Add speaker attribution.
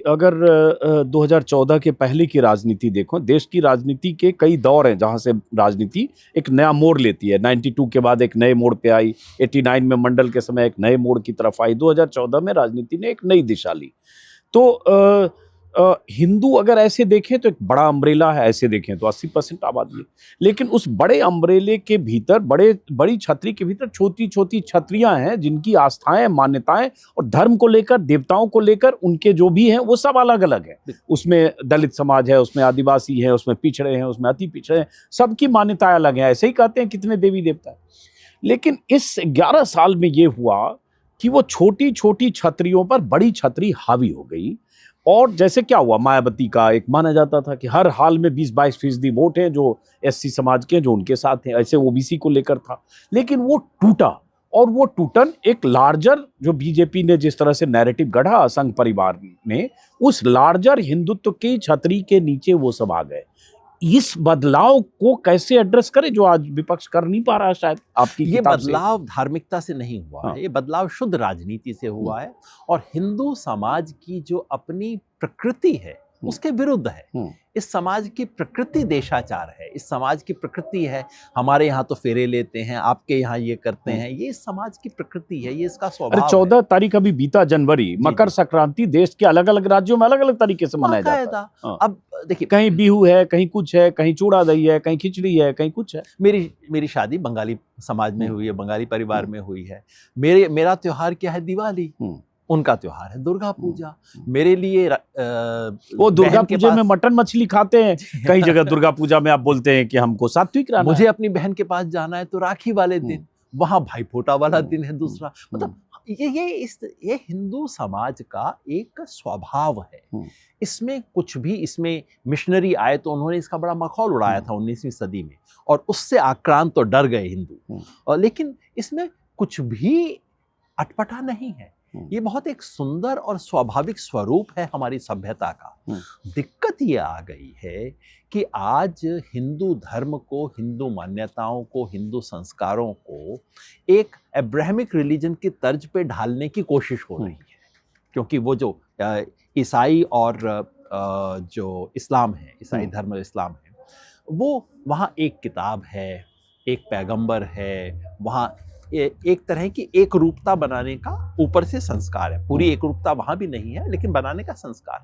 Speaker 1: अगर 2014 के पहले की राजनीति देखो, देश की राजनीति के कई दौर हैं जहां से राजनीति एक नया मोड़ लेती है। 92 के बाद एक नए मोड़ पे आई, 89 में मंडल के समय एक नए मोड़ की तरफ आई, 2014 में राजनीति ने एक नई दिशा ली। तो हिंदू अगर ऐसे देखें तो एक बड़ा अम्ब्रेला है, ऐसे देखें तो 80% आबादी है, लेकिन उस बड़े अम्ब्रेले के भीतर, बड़ी छतरी के भीतर छोटी छोटी छतरियां हैं जिनकी आस्थाएं, मान्यताएं और धर्म को लेकर, देवताओं को लेकर उनके जो भी हैं वो सब अलग अलग है। उसमें दलित समाज है, उसमें आदिवासी है, उसमें पिछड़े हैं, उसमें अति पिछड़े हैं, सबकी मान्यताएं अलग हैं। ऐसे ही कहते हैं कितने देवी देवता है। लेकिन इस 11 साल में ये हुआ कि वो छोटी छोटी छतरियों पर बड़ी छतरी हावी हो गई। और जैसे क्या हुआ, मायावती का एक माना जाता था कि हर हाल में 20-22% वोट हैं जो एससी समाज के, जो उनके साथ हैं, ऐसे ओबीसी को लेकर था। लेकिन वो टूटा, और वो टूटन एक लार्जर, जो बीजेपी ने जिस तरह से नैरेटिव गढ़ा संघ परिवार में, उस लार्जर हिंदुत्व की छतरी के नीचे वो सब आ गए। इस बदलाव को कैसे एड्रेस करें जो आज विपक्ष कर नहीं पा रहा है? शायद आपकी
Speaker 2: ये बदलाव धार्मिकता से नहीं हुआ है, ये बदलाव शुद्ध राजनीति से हुआ है और हिंदू समाज की जो अपनी प्रकृति है उसके विरुद्ध है। इस समाज की प्रकृति देशाचार है, इस समाज की प्रकृति है हमारे यहाँ तो फेरे लेते हैं, आपके यहाँ ये करते हैं, ये इस समाज की प्रकृति है, ये इसका स्वभाव है।
Speaker 1: 14 तारीख अभी बीता जनवरी, मकर संक्रांति देश के अलग अलग राज्यों में अलग अलग तरीके से मनाया जाता है।
Speaker 2: अब देखिए,
Speaker 1: कहीं बिहू है, कहीं कुछ है, कहीं चूड़ा दही है, कहीं खिचड़ी है, कहीं कुछ है।
Speaker 2: मेरी शादी बंगाली समाज में हुई है, बंगाली परिवार में हुई है। मेरा त्योहार क्या है? दिवाली। उनका त्योहार है दुर्गा पूजा। मेरे लिए
Speaker 1: वो दुर्गा पूजा में मटन मछली खाते हैं, कई जगह दुर्गा पूजा में आप बोलते हैं कि हमको सात्विक रहना है।
Speaker 2: मुझे अपनी बहन के पास जाना है तो राखी वाले दिन, वहां भाई फोटा वाला दिन है दूसरा। मतलब ये हिंदू समाज का एक स्वभाव है। इसमें कुछ भी, इसमें मिशनरी आए तो उन्होंने इसका बड़ा मखौल उड़ाया था 19वीं सदी में, और उससे आक्रांत तो डर गए हिंदू। लेकिन इसमें कुछ भी अटपटा नहीं है। ये बहुत एक सुंदर और स्वाभाविक स्वरूप है हमारी सभ्यता का। दिक्कत ये आ गई है कि आज हिंदू धर्म को, हिंदू मान्यताओं को, हिंदू संस्कारों को एक अब्राहमिक रिलीजन की तर्ज पे ढालने की कोशिश हो रही है। क्योंकि वो जो ईसाई और जो इस्लाम है, ईसाई धर्म और इस्लाम है, वो वहाँ एक किताब है, एक पैगंबर है, वहाँ एक तरह की एक रूपता बनाने का ऊपर से संस्कार है। पूरी एक रूपता वहां भी नहीं है, लेकिन बनाने का संस्कार है।